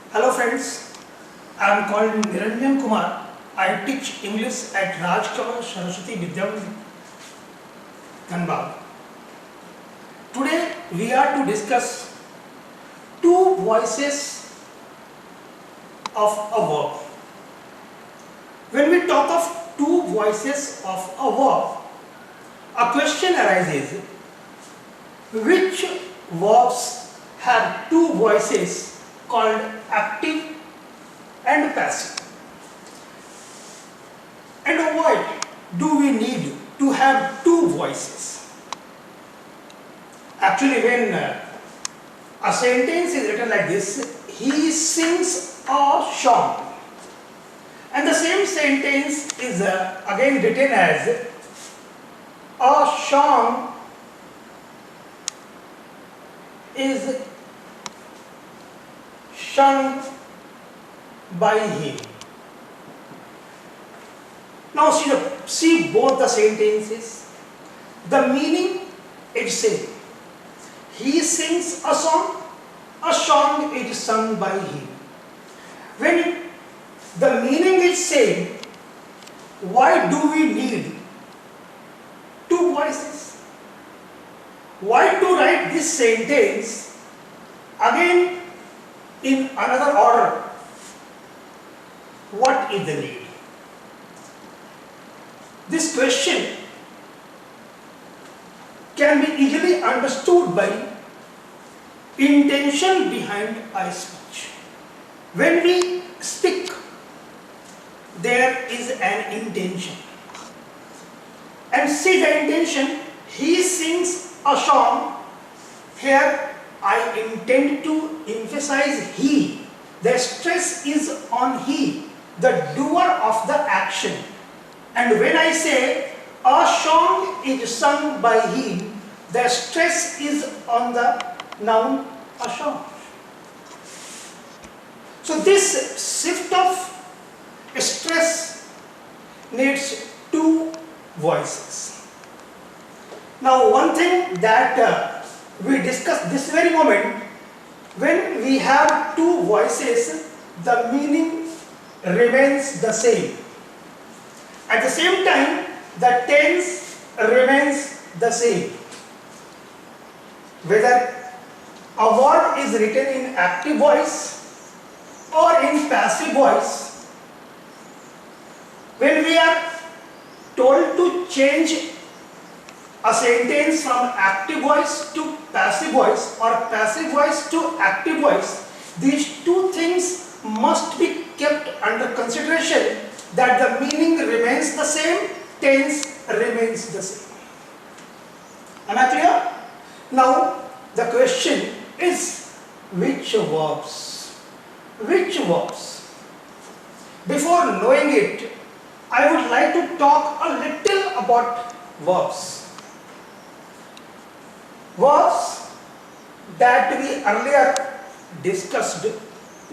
Hello friends, I am called Niranjan Kumar. I teach English at Rajkamal Saraswati Vidyamandir, Dhanbad. Today we are to discuss two voices of a verb. When we talk of two voices of a verb, a question arises: which verbs have two voices called active and passive? And why do we need to have two voices? Actually, when a sentence is written like this, he sings a song, and the same sentence is again written as a song is sung by him. Now see both the sentences. The meaning is same. He sings a song is sung by him. When the meaning is same, why do we need two voices? Why to write this sentence again in another order? What is the need? This question can be easily understood by intention behind a speech. When we speak, there is an intention. And see the intention, he sings a song. Here I intend to emphasize he. The stress is on he, the doer of the action. And when I say a song is sung by him, the stress is on the noun a song. So this shift of stress needs two voices. Now one thing that we discussed this very moment, when we have two voices, the meaning remains the same. At the same time, the tense remains the same. Whether a word is written in active voice or in passive voice, when we are told to change a sentence from active voice to passive voice or passive voice to active voice, these two things must be kept under consideration, that the meaning remains the same, tense remains the same. Am I clear? Now the question is, which verbs? Which verbs? Before knowing it, I would like to talk a little about verbs. Verbs that we earlier discussed,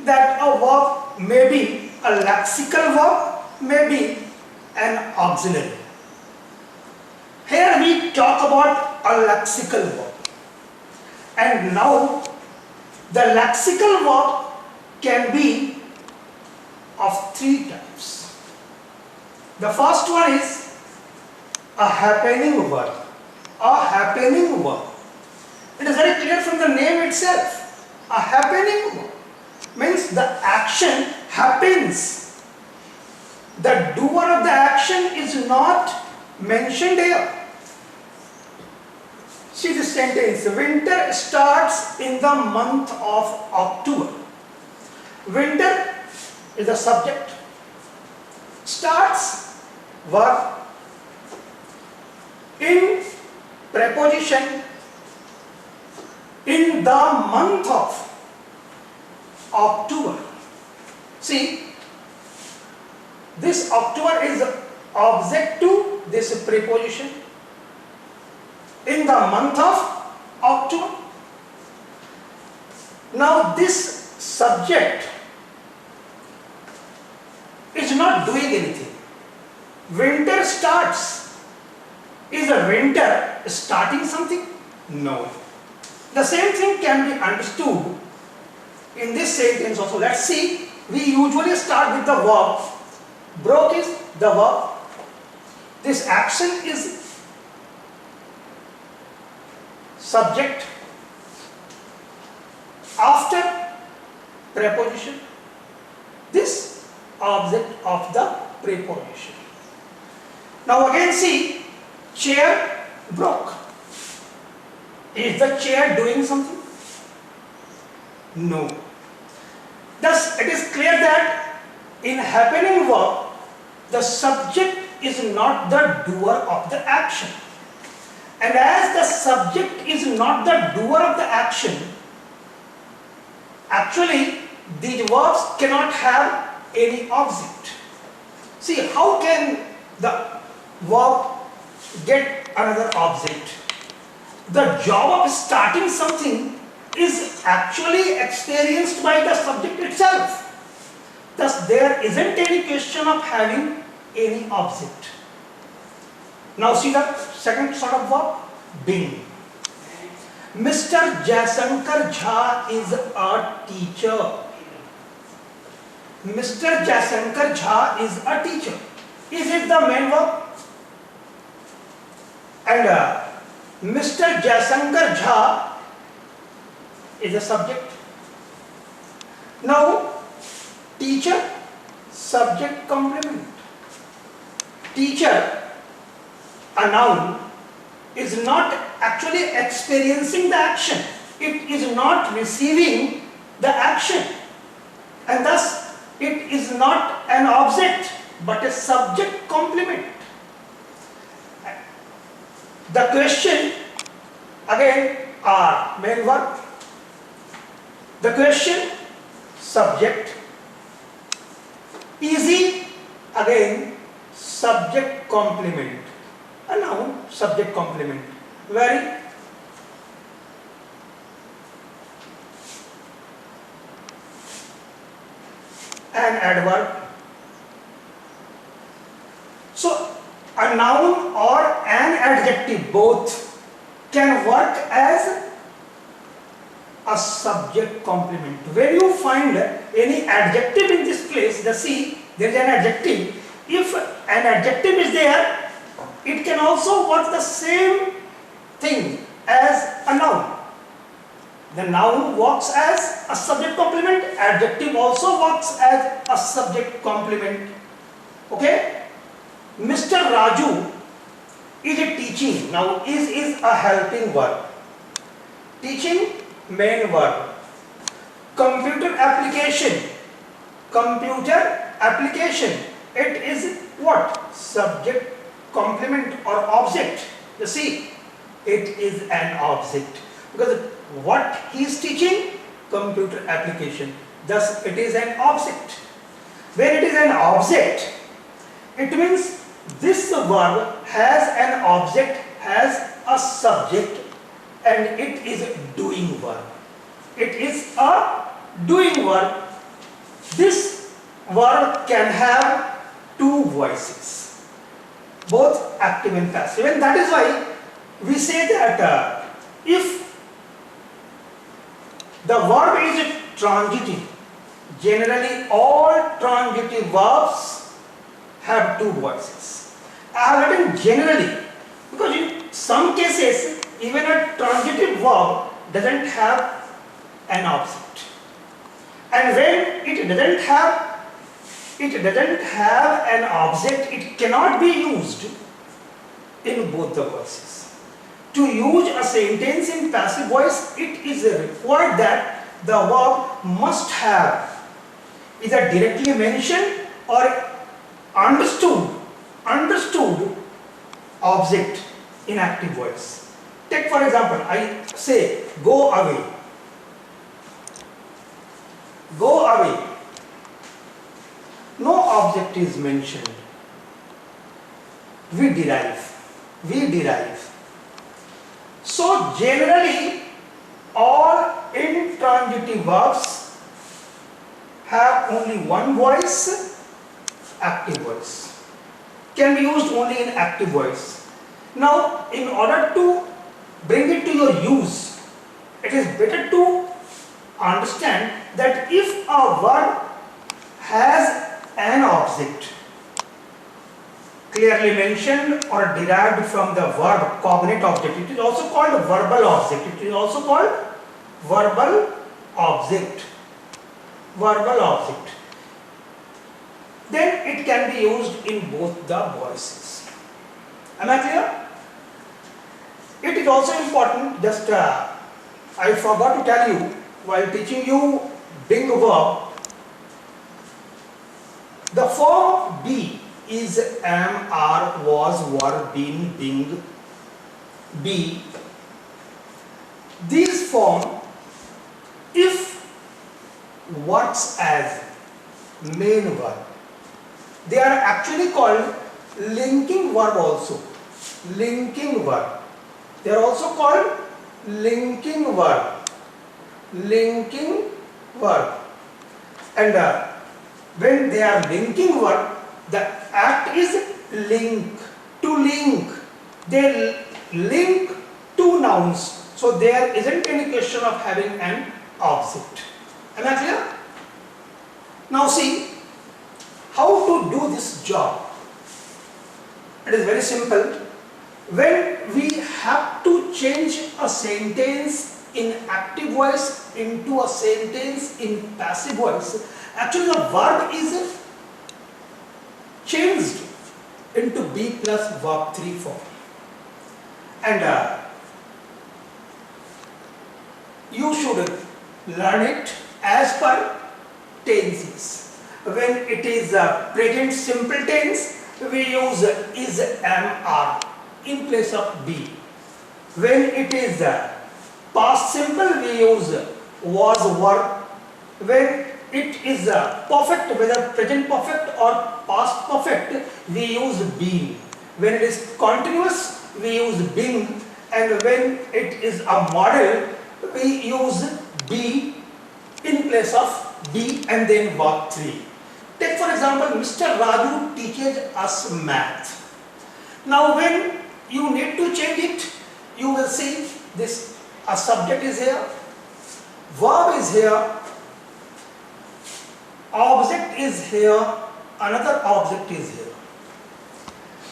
that a verb may be a lexical verb, may be an auxiliary. Here we talk about a lexical verb. And now the lexical verb can be of three types. The first one is a happening verb. A happening verb. It is very clear from the name itself. A happening verb means the action happens. The doer of the action is not mentioned here. See this sentence: winter starts in the month of October. Winter is the subject. Starts, verb. In preposition, in the month of October. See, this October is object to this preposition. In the month of October. Now this subject is not doing anything. Winter starts. Is a winter starting something? No. The same thing can be understood in this sentence also. Let's see, we usually start with the verb. Broke is the verb. This action is subject. After preposition, this object of the preposition. Now again see, chair broke. Is the chair doing something? No. Thus it is clear that in happening verb, the subject is not the doer of the action. And as the subject is not the doer of the action, actually these verbs cannot have any object. See, how can the verb get another object? The job of starting something is actually experienced by the subject itself. Thus, there isn't any question of having any object. Now see the second sort of verb, being. Mr. Jaisankar Jha is a teacher. Mr. Jaisankar Jha is a teacher. Is it the main verb? And Mr. Jaisankar Jha is the subject. Now, teacher, subject complement. Teacher, a noun, is not actually experiencing the action. It is not receiving the action. And thus, it is not an object, but a subject complement. The question, again, are main verb. The question, subject. Easy, again, subject complement. A noun, subject complement. Very. An adverb. So, a noun or an adjective both can work as a subject complement. When you find any adjective in this place, see, there is an adjective. If an adjective is there, it can also work the same thing as a noun. The noun works as a subject complement, adjective also works as a subject complement. Okay? Mr. Raju is a teaching. Now is a helping verb. Teaching, main verb. Computer application. Computer application. It is what? Subject complement or object. You see, it is an object. Because what he is teaching? Computer application. Thus it is an object. When it is an object, it means this verb has an object, has a subject, and it is a doing verb. It is a doing verb. This verb can have two voices, both active and passive, and that is why we say that if the verb is transitive, generally all transitive verbs have two voices. I have written generally because in some cases even a transitive verb doesn't have an object, and when it doesn't have an object, it cannot be used in both the verses. To use a sentence in passive voice, it is required that the verb must have either directly mentioned or understood object in active voice. Take for example, I say go away. Go away. No object is mentioned. We derive. So generally all intransitive verbs have only one voice, active voice. Can be used only in active voice. Now in order to bring it to your use, it is better to understand that if a verb has an object clearly mentioned or derived from the verb cognate object, it is also called verbal object. It is also called verbal object. Verbal object. Then it can be used in both the voices. Am I clear? It is also important, just I forgot to tell you while teaching you being verb, the form be is am, are, was, were, been, being, be. These form, if works as main verb, they are actually called linking verb also. Linking verb. They are also called linking verb. Linking verb. And when they are linking verb, the act is link. To link. They link two nouns. So there isn't any question of having an object. Am I clear? Now see how to do this job. It is very simple. When we have to change a sentence in active voice into a sentence in passive voice, actually the verb is changed into be plus verb 3 form. And you should learn it as per tenses. When it is present simple tense, we use is, am, are in place of be. When it is past simple, we use was, were. When it is perfect, whether present perfect or past perfect, we use been. When it is continuous, we use being. And when it is a model, we use be in place of be and then verb 3. Take for example, Mr. Raju teaches us math. Now when you need to change it, you will see this, a subject is here, verb is here, object is here, another object is here.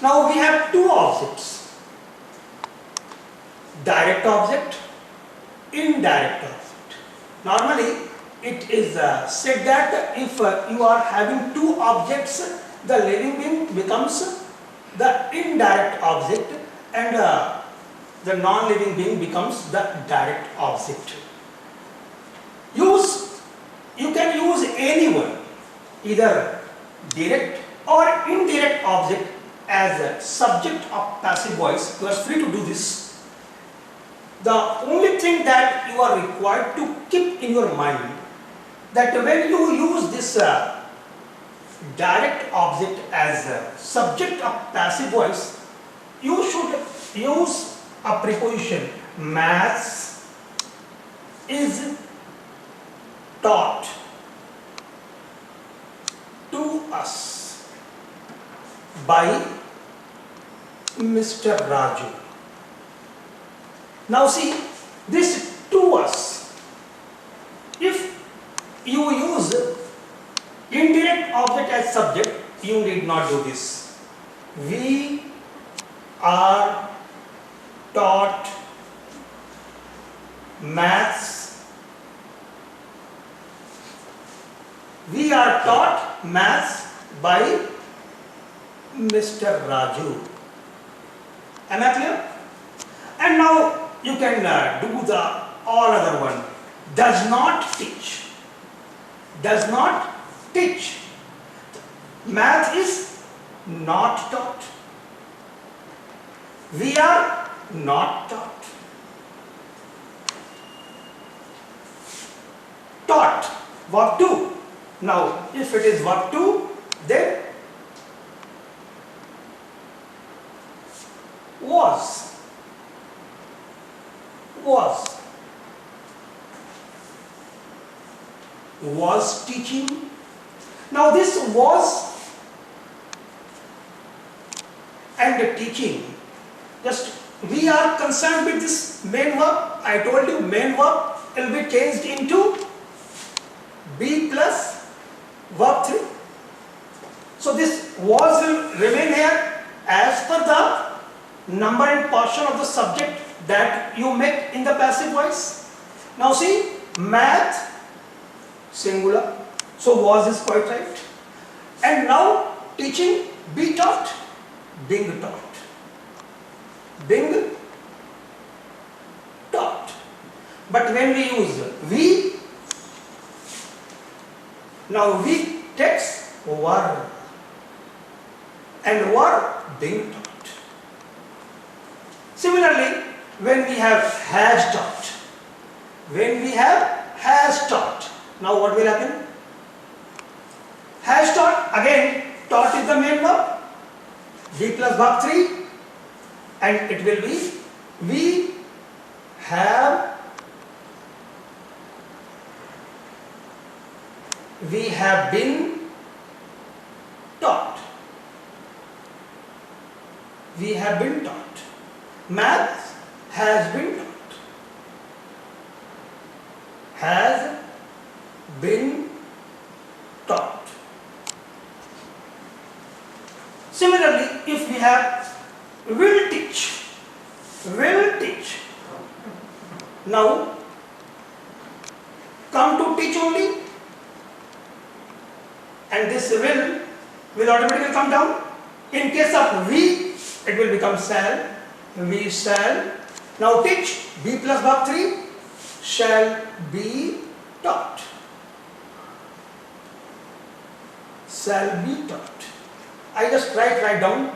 Now we have two objects, direct object, indirect object. Normally it is said that if you are having two objects, the living being becomes the indirect object and the non-living being becomes the direct object. You can use any one, either direct or indirect object as a subject of passive voice. You are free to do this. The only thing that you are required to keep in your mind, that when you use this direct object as a subject of passive voice, you should use a preposition. Maths is taught to us by Mr. Raju. Now see, this to us, if you use indirect object as subject, you need not do this. We are taught maths. We are taught maths by Mr. Raju. Am I clear? And now you can do the all other one. Does not teach. Does not teach. Math is not taught. We are not taught. Taught. Verb 2. Now, if it is verb 2, then was. Was. Was teaching. Now this was and teaching, just we are concerned with this main verb. I told you main verb will be changed into be plus verb 3. So this was will remain here as per the number and portion of the subject that you make in the passive voice. Now see, math singular, so was is quite right. And now teaching, be taught, being taught, being taught. But when we use we, now we takes were, and were being taught. Similarly, when we have has taught, when we have has taught, now what will happen? Has taught, again taught is the main verb, be plus verb 3, and it will be we have been taught. We have been taught. Math has been taught. Has been taught. Similarly, if we have will teach, now come to teach only, and this will automatically come down. In case of we, it will become shall, we shall. Now teach, be plus verb 3, shall be taught. Shall be taught. I just write down,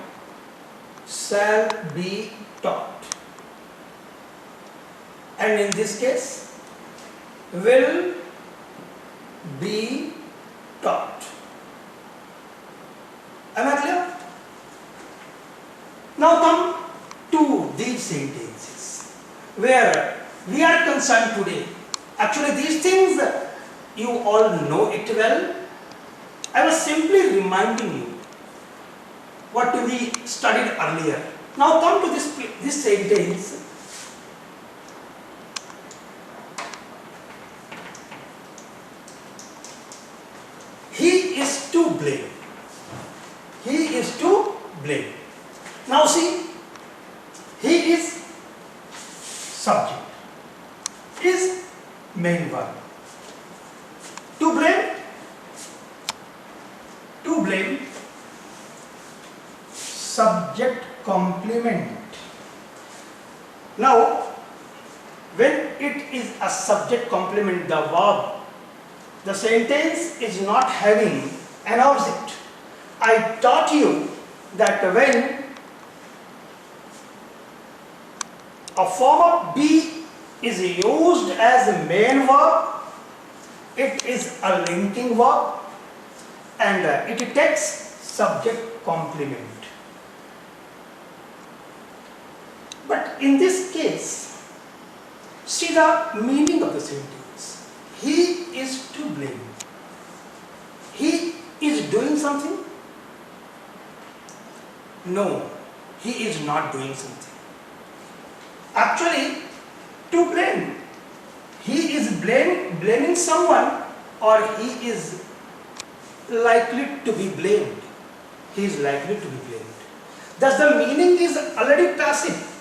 shall be taught. And in this case, will be taught. Am I clear? Now come to these sentences where we are concerned today. Actually, these things you all know it well. I was simply reminding you what we studied earlier. Now come to this sentence. He is to blame. He is to blame. Now see, he is subject, is main verb. To blame, subject complement. Now, when it is a subject complement, the verb, the sentence is not having an object. I taught you that when a form of be is used as a main verb, it is a linking verb and it takes subject complement. But in this case, see the meaning of the sentence. He is to blame. He is doing something? No, he is not doing something. Actually, to blame. He is blaming someone, or he is likely to be blamed. He is likely to be blamed. Thus the meaning is already passive.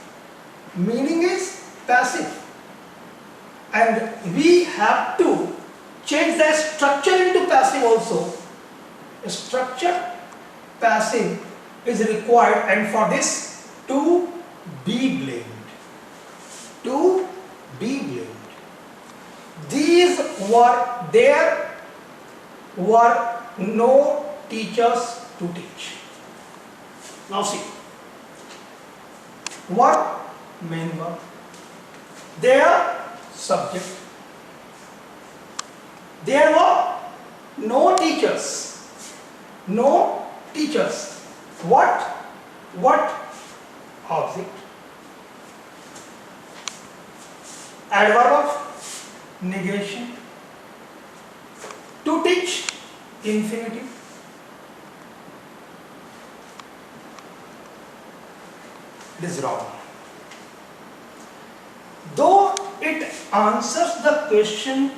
Meaning is passive. And we have to change the structure into passive also. Structure passive is required, and for this, to be blamed. To be blamed. There were no teachers to teach. Now see, what main verb? Their subject. There were no teachers. No teachers. What object? Adverb of negation. To teach, infinitive. It is wrong. Though it answers the question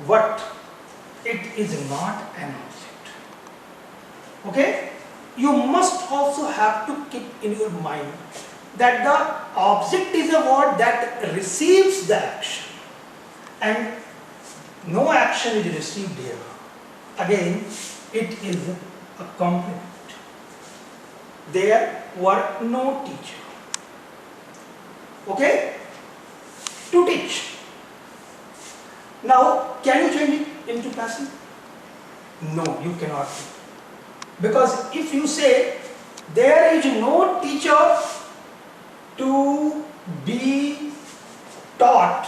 what, it is not an object. Okay? You must also have to keep in your mind that the object is a word that receives the action and no action is received here. Again, it is a complement. There were no teacher. Okay? To teach. Now, can you change it into passive? No, you cannot. Because if you say there is no teacher to be taught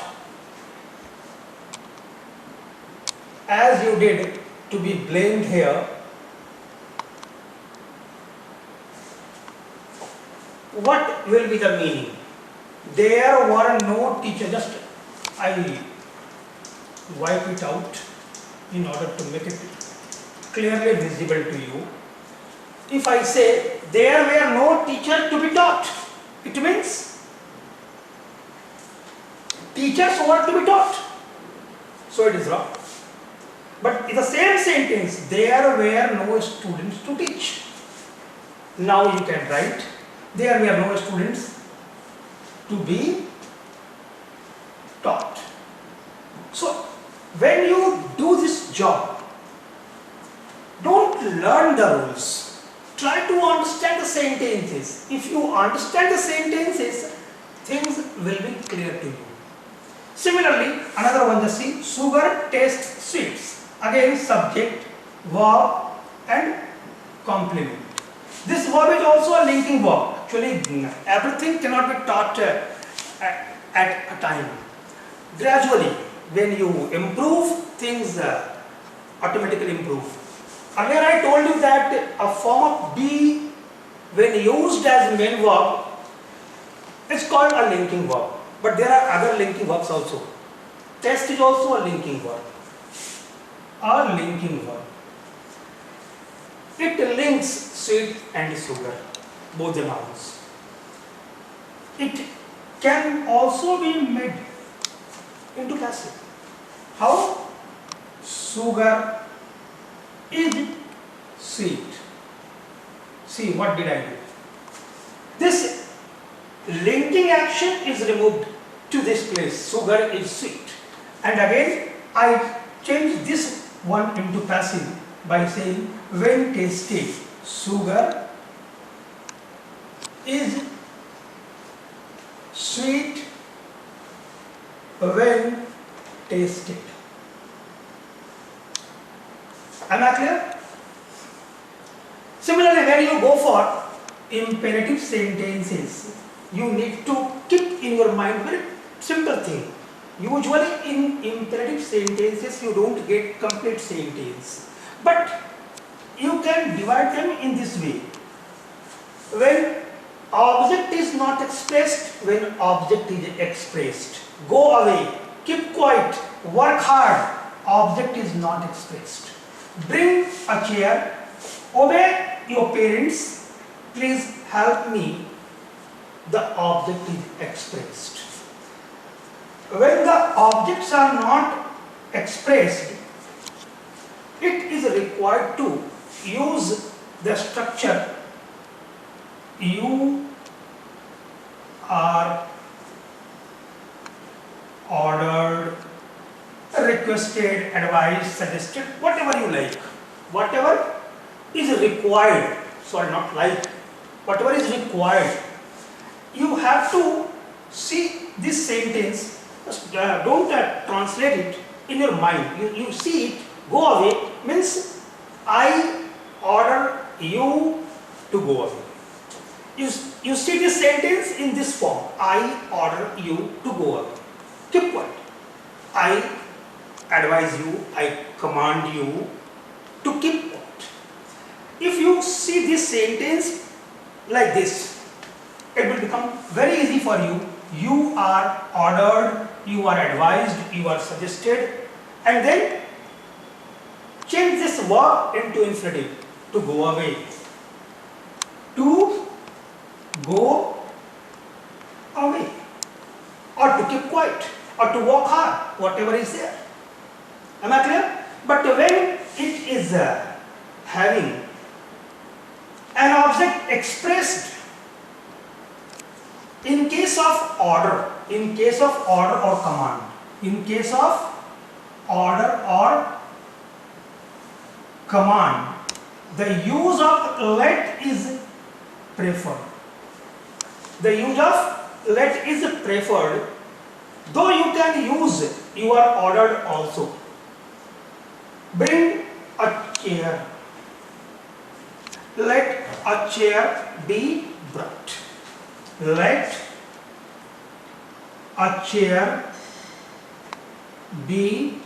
as you did to be blamed here, what will be the meaning? There were no teachers. Just I wipe it out in order to make it clearly visible to you. If I say there were no teachers to be taught, it means teachers were to be taught. So it is wrong. But in the same sentence, there were no students to teach. Now you can write, there were no students to be taught. So when you do this job, don't learn the rules. Try to understand the sentences. If you understand the sentences, things will be clear to you. Similarly, another one, just see, sugar tastes sweets. Again, subject, verb and complement. This verb is also a linking verb. Actually, everything cannot be taught at a time. Gradually, when you improve, things automatically improve. Earlier I told you that a form of be, when used as main verb, is called a linking verb. But there are other linking verbs also. Test is also a linking verb. A linking verb. It links sweet and sugar, both the nouns. It can also be made into passive. How? Sugar is sweet. See, what did I do? This linking action is removed to this place. Sugar is sweet. And again, I change this one into passive by saying, when tasted, sugar is sweet when tasted. Am I clear? Similarly, when you go for imperative sentences, you need to keep in your mind very simple thing. Usually in imperative sentences you don't get complete sentence, but you can divide them in this way. When object is not expressed, when object is expressed. Go away, keep quiet, work hard, object is not expressed. Bring a chair, obey your parents, please help me, the object is expressed. When the objects are not expressed, it is required to use the structure you are ordered, requested, advised, suggested, whatever you like. Whatever is required, sorry, not like, whatever is required. You have to see this sentence. Don't translate it in your mind. You see it, go away, means I order you to go away. You see this sentence in this form, I order you to go away. Keep quiet. I advise you, I command you to keep quiet. If you see this sentence like this, it will become very easy for you. You are ordered, you are advised, you are suggested, and then change this verb into infinitive, to go away. To go away, or to keep quiet, or to work hard, whatever is there. Am I clear? But when it is having an object expressed in case of order or command, in case of order or command, the use of let is preferred. The use of let is preferred, though you can use you are ordered also. Bring a chair. Let a chair be brought. Let a chair be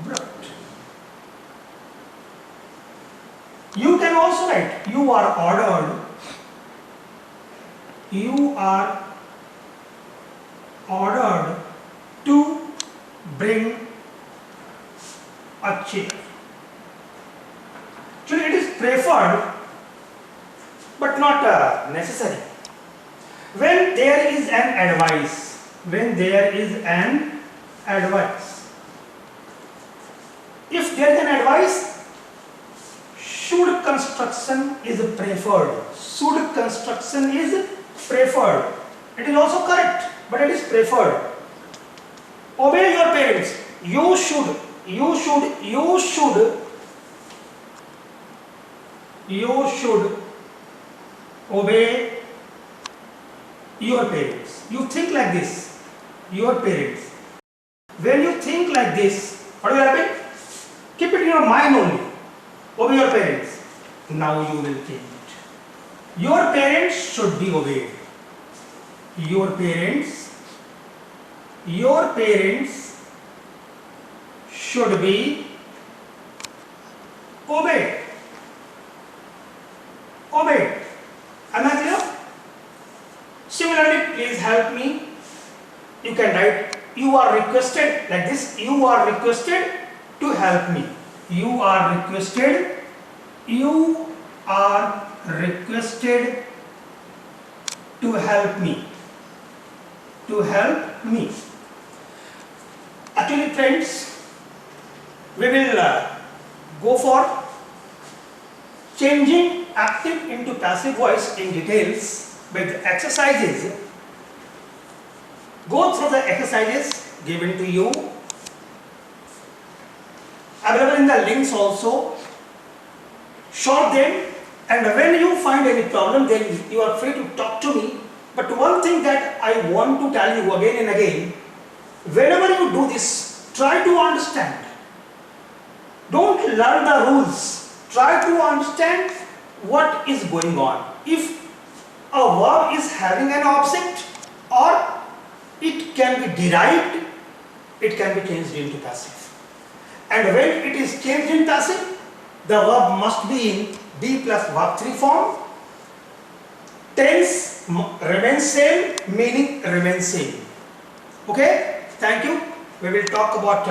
brought. You can also write you are ordered. You are ordered to bring a chair. So it is preferred but not necessary. When there is an advice, if there is an advice, should construction is preferred. Should construction is preferred. It is also correct, but it is preferred. Obey your parents. You should obey your parents. You think like this, your parents. When you think like this, what will happen? Keep it in your mind only. Obey your parents. Now you will change it. Your parents should be obeyed. Your parents should be obeyed. Obeyed. Am I clear? Similarly, please help me. You can write you are requested like this. You are requested to help me. You are requested to help me. To help me. Actually, friends, we will go for changing active into passive voice in details with exercises. Go through the exercises given to you. Available in the links also. Solve them, and when you find any problem, then you are free to talk to me. But one thing that I want to tell you again and again, whenever you do this, try to understand. Don't learn the rules. Try to understand what is going on. If a verb is having an object, or it can be derived, it can be changed into passive. And when it is changed in passive, the verb must be in be plus verb 3 form. Tense remains same, meaning remains same. Okay? Thank you. We will talk about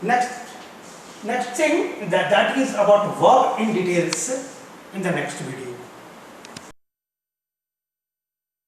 next thing that is about verb in details in the next video.